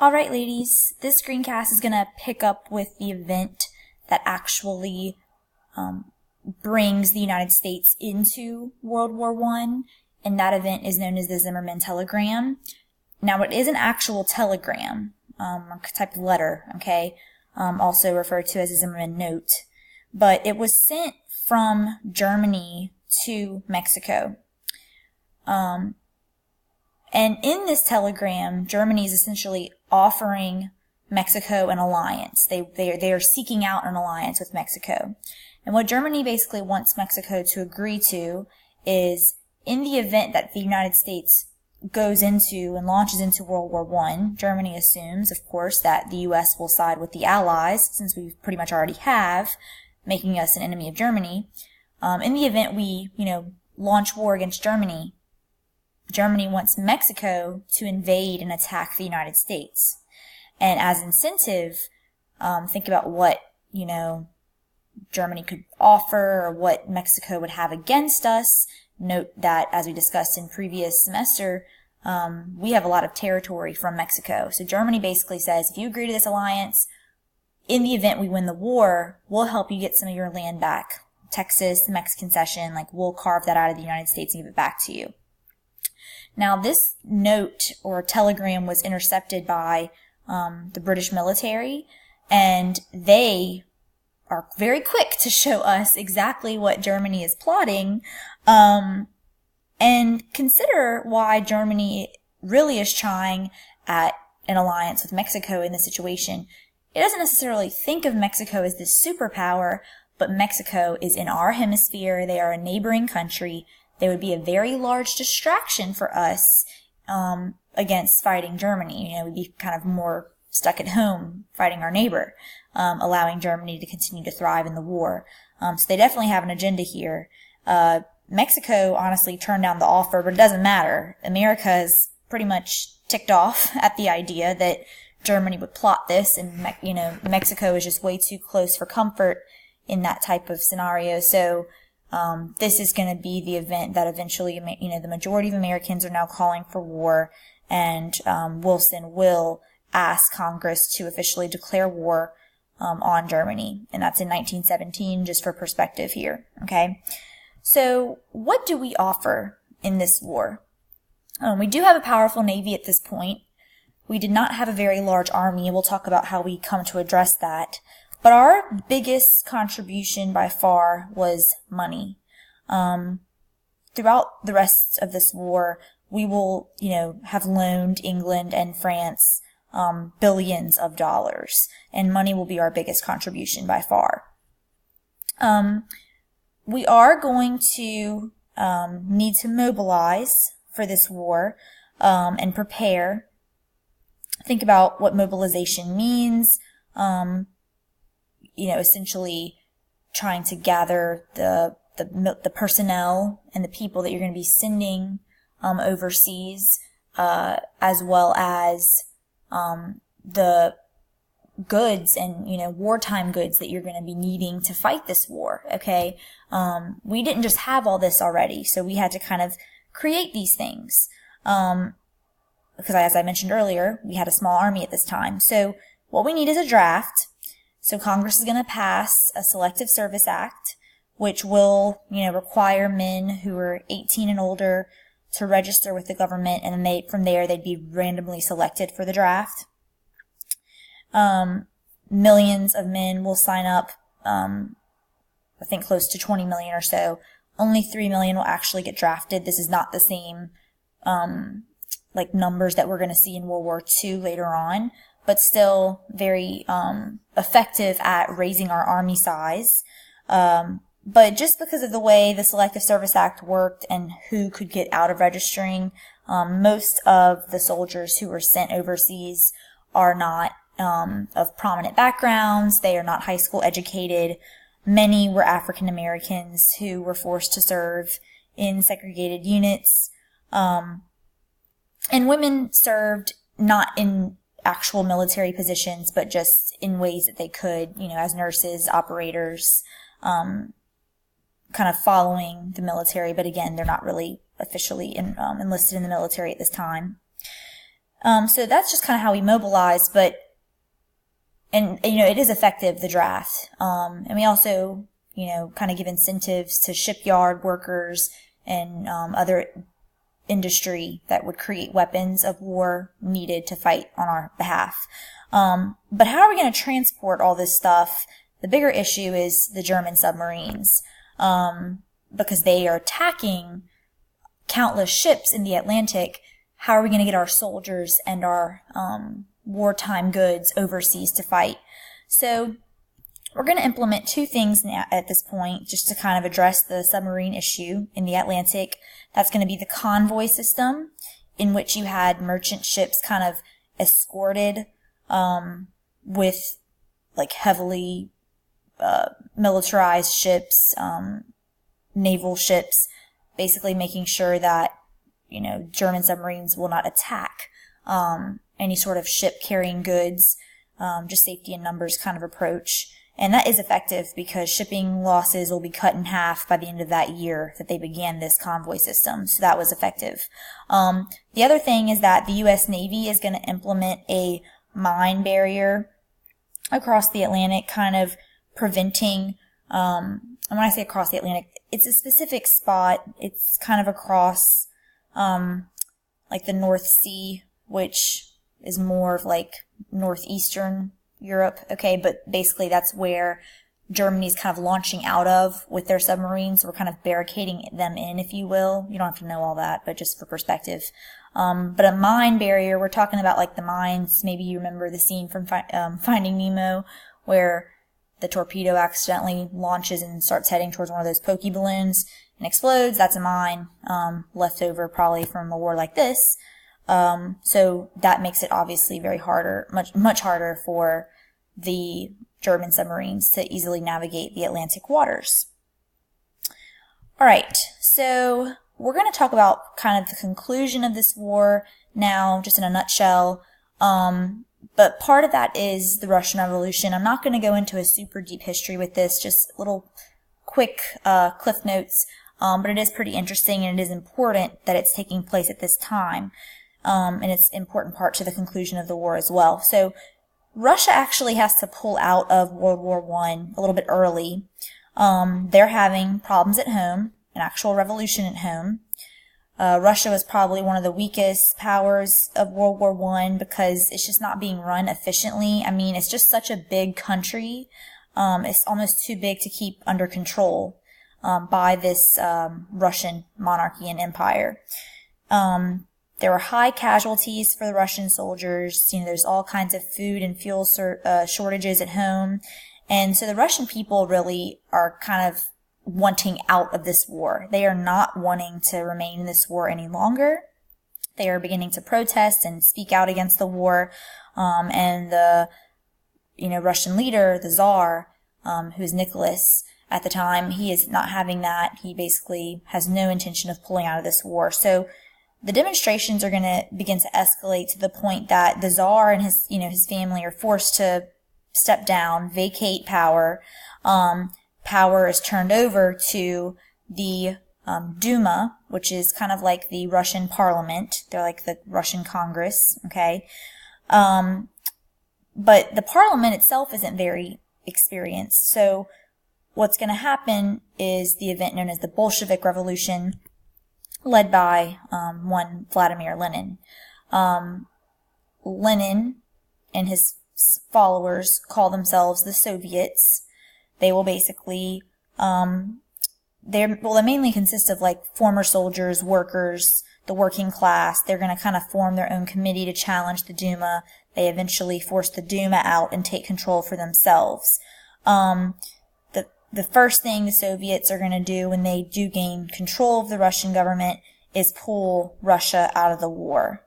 Alright ladies, this screencast is going to pick up with the event that actually brings the United States into World War I, and that event is known as the Zimmermann telegram. Now it is an actual telegram, a type of letter, okay, also referred to as a Zimmermann note, but it was sent from Germany to Mexico. And in this telegram, Germany is essentially offering Mexico an alliance. They are seeking out an alliance with Mexico. And what Germany basically wants Mexico to agree to is, in the event that the United States goes into and launches into World War I, Germany assumes, of course, that the U.S. will side with the Allies, since we pretty much already have, making us an enemy of Germany. In the event we, launch war against Germany, Germany wants Mexico to invade and attack the United States. And as incentive, think about what, Germany could offer or what Mexico would have against us. Note that, as we discussed in previous semester, we have a lot of territory from Mexico. So Germany basically says, if you agree to this alliance, in the event we win the war, we'll help you get some of your land back. Texas, the Mexican cession, we'll carve that out of the United States and give it back to you. Now, this note or telegram was intercepted by the British military, and they are very quick to show us exactly what Germany is plotting, and consider why Germany really is trying at an alliance with Mexico in this situation. It doesn't necessarily think of Mexico as this superpower, but Mexico is in our hemisphere. They are a neighboring country. They would be a very large distraction for us against fighting Germany. We'd be kind of more stuck at home fighting our neighbor, allowing Germany to continue to thrive in the war. So they definitely have an agenda here. Mexico honestly turned down the offer, but it doesn't matter. America is pretty much ticked off at the idea that Germany would plot this, and Mexico is just way too close for comfort in that type of scenario. So this is going to be the event that eventually, the majority of Americans are now calling for war, and Wilson will ask Congress to officially declare war on Germany, and that's in 1917, just for perspective here, okay? So what do we offer in this war? We do have a powerful navy at this point. We did not have a very large army, and we'll talk about how we come to address that. But our biggest contribution by far was money. Throughout the rest of this war, we will, have loaned England and France billions of dollars, and money will be our biggest contribution by far. We are going to need to mobilize for this war and prepare. Think about what mobilization means. Essentially trying to gather the personnel and the people that you're going to be sending overseas, as well as the goods and wartime goods that you're going to be needing to fight this war. Okay, we didn't just have all this already, so we had to kind of create these things. Because as I mentioned earlier, we had a small army at this time. So what we need is a draft. So Congress is going to pass a Selective Service Act, which will, require men who are 18 and older to register with the government, and then from there they'd be randomly selected for the draft. Millions of men will sign up, I think close to 20 million or so. Only 3 million will actually get drafted. This is not the same, numbers that we're going to see in World War II later on, but still very effective at raising our army size. But just because of the way the Selective Service Act worked and who could get out of registering, most of the soldiers who were sent overseas are not of prominent backgrounds. They are not high school educated. Many were African Americans who were forced to serve in segregated units. And women served not in actual military positions, but just in ways that they could, as nurses, operators, kind of following the military. But again, they're not really officially enlisted in the military at this time. So that's just kind of how we mobilize, and it is effective, the draft. And we also, kind of give incentives to shipyard workers and other industry that would create weapons of war needed to fight on our behalf. But how are we going to transport all this stuff? The bigger issue is the German submarines, because they are attacking countless ships in the Atlantic. How are we going to get our soldiers and our wartime goods overseas to fight? So we're going to implement two things now at this point just to kind of address the submarine issue in the Atlantic. That's going to be the convoy system, in which you had merchant ships kind of escorted with like heavily militarized ships, naval ships, basically making sure that German submarines will not attack any sort of ship carrying goods, just safety in numbers kind of approach. And that is effective because shipping losses will be cut in half by the end of that year that they began this convoy system. So that was effective. The other thing is that the U.S. Navy is going to implement a mine barrier across the Atlantic, kind of preventing, and when I say across the Atlantic, it's a specific spot. It's kind of across like the North Sea, which is more of like northeastern Europe. Okay, but basically that's where Germany's kind of launching out of with their submarines. We're kind of barricading them in, if you will. You don't have to know all that, but just for perspective. But a mine barrier, we're talking about like the mines. Maybe you remember the scene from Finding Nemo where the torpedo accidentally launches and starts heading towards one of those pokey balloons and explodes. That's a mine, left over probably from a war like this. So that makes it obviously very harder, much harder for the German submarines to easily navigate the Atlantic waters. All right, so we're going to talk about kind of the conclusion of this war now, just in a nutshell. But part of that is the Russian Revolution. I'm not going to go into a super deep history with this, just little quick cliff notes. But it is pretty interesting, and it is important that it's taking place at this time. And it's an important part to the conclusion of the war as well. So Russia actually has to pull out of World War I a little bit early. They're having problems at home, an actual revolution at home. Russia was probably one of the weakest powers of World War I because it's just not being run efficiently. I mean, it's just such a big country. It's almost too big to keep under control by this Russian monarchy and empire. There were high casualties for the Russian soldiers. There's all kinds of food and fuel shortages at home. And so the Russian people really are kind of wanting out of this war. They are not wanting to remain in this war any longer. They are beginning to protest and speak out against the war. And the, Russian leader, the Tsar, who's Nicholas at the time, he is not having that. He basically has no intention of pulling out of this war. So the demonstrations are going to begin to escalate to the point that the Tsar and his family are forced to step down, vacate power. Power is turned over to the Duma, which is kind of like the Russian parliament. They're like the Russian Congress, okay? But the parliament itself isn't very experienced. So what's going to happen is the event known as the Bolshevik Revolution, led by one Vladimir Lenin. Lenin and his followers call themselves the Soviets. They will basically, they mainly consist of like former soldiers, workers, the working class. They're going to kind of form their own committee to challenge the Duma. They eventually force the Duma out and take control for themselves. The first thing the Soviets are going to do when they do gain control of the Russian government is pull Russia out of the war.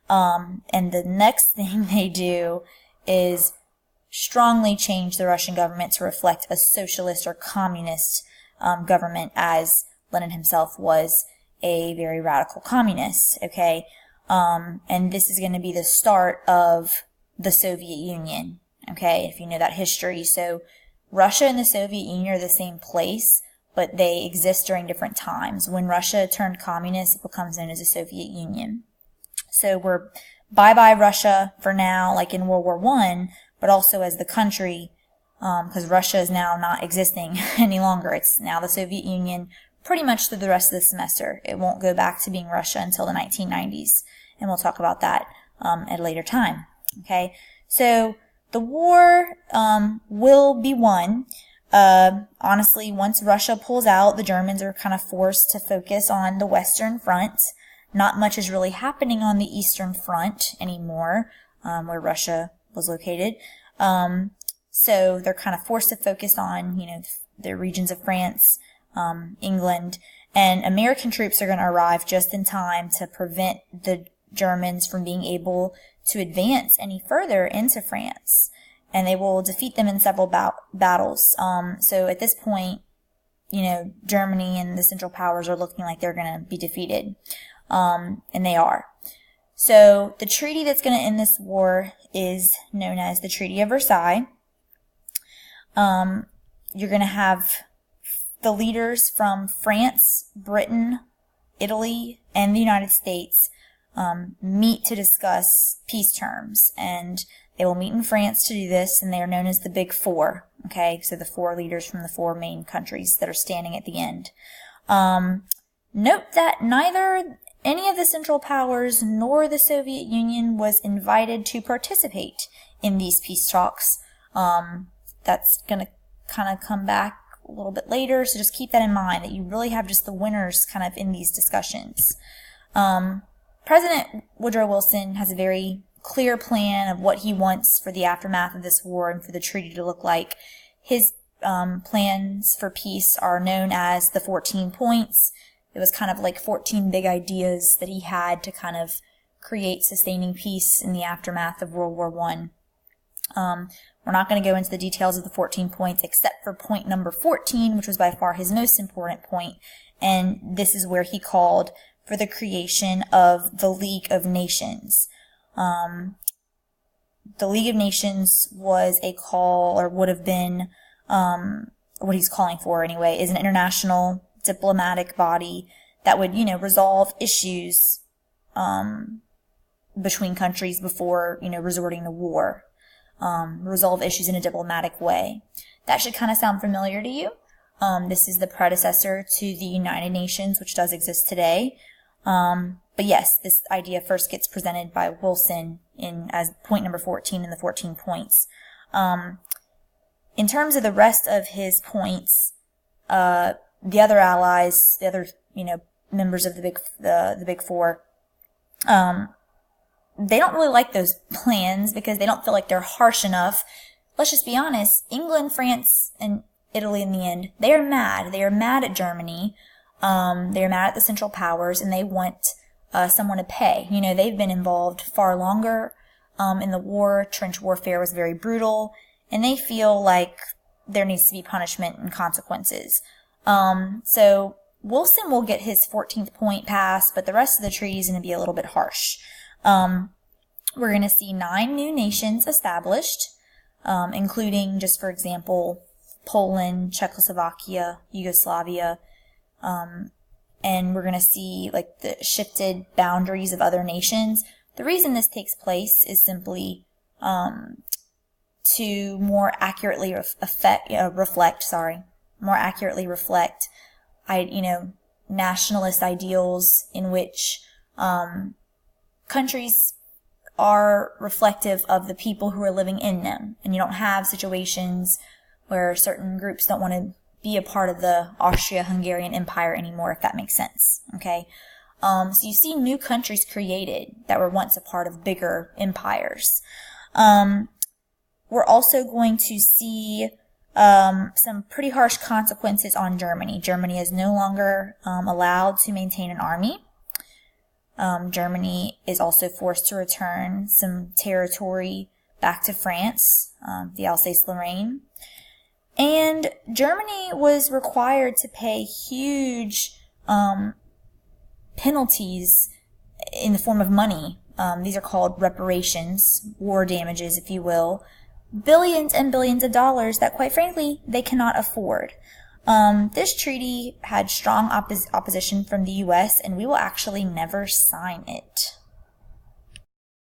And the next thing they do is strongly change the Russian government to reflect a socialist or communist government, as Lenin himself was a very radical communist, okay? And this is going to be the start of the Soviet Union, okay, if you know that history. So Russia and the Soviet Union are the same place, but they exist during different times. When Russia turned communist, it becomes known as the Soviet Union. So we're bye-bye Russia for now, like in World War I, but also as the country, because Russia is now not existing any longer. It's now the Soviet Union pretty much through the rest of the semester. It won't go back to being Russia until the 1990s, and we'll talk about that at a later time. Okay, so the war will be won. Honestly, once Russia pulls out, the Germans are kind of forced to focus on the Western Front. Not much is really happening on the Eastern Front anymore, where Russia was located. So they're kind of forced to focus on, the regions of France, England, and American troops are going to arrive just in time to prevent the Germans from being able to advance any further into France. And they will defeat them in several battles. So at this point, Germany and the Central Powers are looking like they're going to be defeated. And they are. So the treaty that's going to end this war is known as the Treaty of Versailles. You're going to have the leaders from France, Britain, Italy, and the United States meet to discuss peace terms. And they will meet in France to do this, and they are known as the Big Four. Okay, so the four leaders from the four main countries that are standing at the end. Note that neither any of the Central Powers nor the Soviet Union was invited to participate in these peace talks. That's going to kind of come back a little bit later, so just keep that in mind, that you really have just the winners kind of in these discussions. President Woodrow Wilson has a very clear plan of what he wants for the aftermath of this war and for the treaty to look like. His plans for peace are known as the 14 points. It was kind of like 14 big ideas that he had to kind of create sustaining peace in the aftermath of World War I. We're not going to go into the details of the 14 points except for point number 14, which was by far his most important point, and this is where he called for the creation of the League of Nations. The League of Nations was a call, or would have been, what he's calling for anyway, is an international diplomatic body that would, resolve issues between countries before, resorting to war. Resolve issues in a diplomatic way. That should kind of sound familiar to you. This is the predecessor to the United Nations, which does exist today. But yes, this idea first gets presented by Wilson as point number 14 in the 14 points. In terms of the rest of his points, the other allies, the other, members of the Big Four, they don't really like those plans because they don't feel like they're harsh enough. Let's just be honest. England, France, and Italy in the end, they are mad. They are mad at Germany. They are mad at the Central Powers, and they want someone to pay. They've been involved far longer in the war. Trench warfare was very brutal, and they feel like there needs to be punishment and consequences. So Wilson will get his 14th point passed, but the rest of the treaty is going to be a little bit harsh. We're going to see 9 new nations established, including, just for example, Poland, Czechoslovakia, Yugoslavia, and we're going to see like the shifted boundaries of other nations. The reason this takes place is simply to more accurately reflect nationalist ideals in which countries are reflective of the people who are living in them. And you don't have situations where certain groups don't want to be a part of the Austria-Hungarian Empire anymore, if that makes sense. Okay? So you see new countries created that were once a part of bigger empires. We're also going to see some pretty harsh consequences on Germany. Germany is no longer allowed to maintain an army. Germany is also forced to return some territory back to France, the Alsace-Lorraine. And Germany was required to pay huge penalties in the form of money. These are called reparations, war damages, if you will. Billions and billions of dollars that, quite frankly, they cannot afford. This treaty had strong opposition from the U.S., and we will actually never sign it.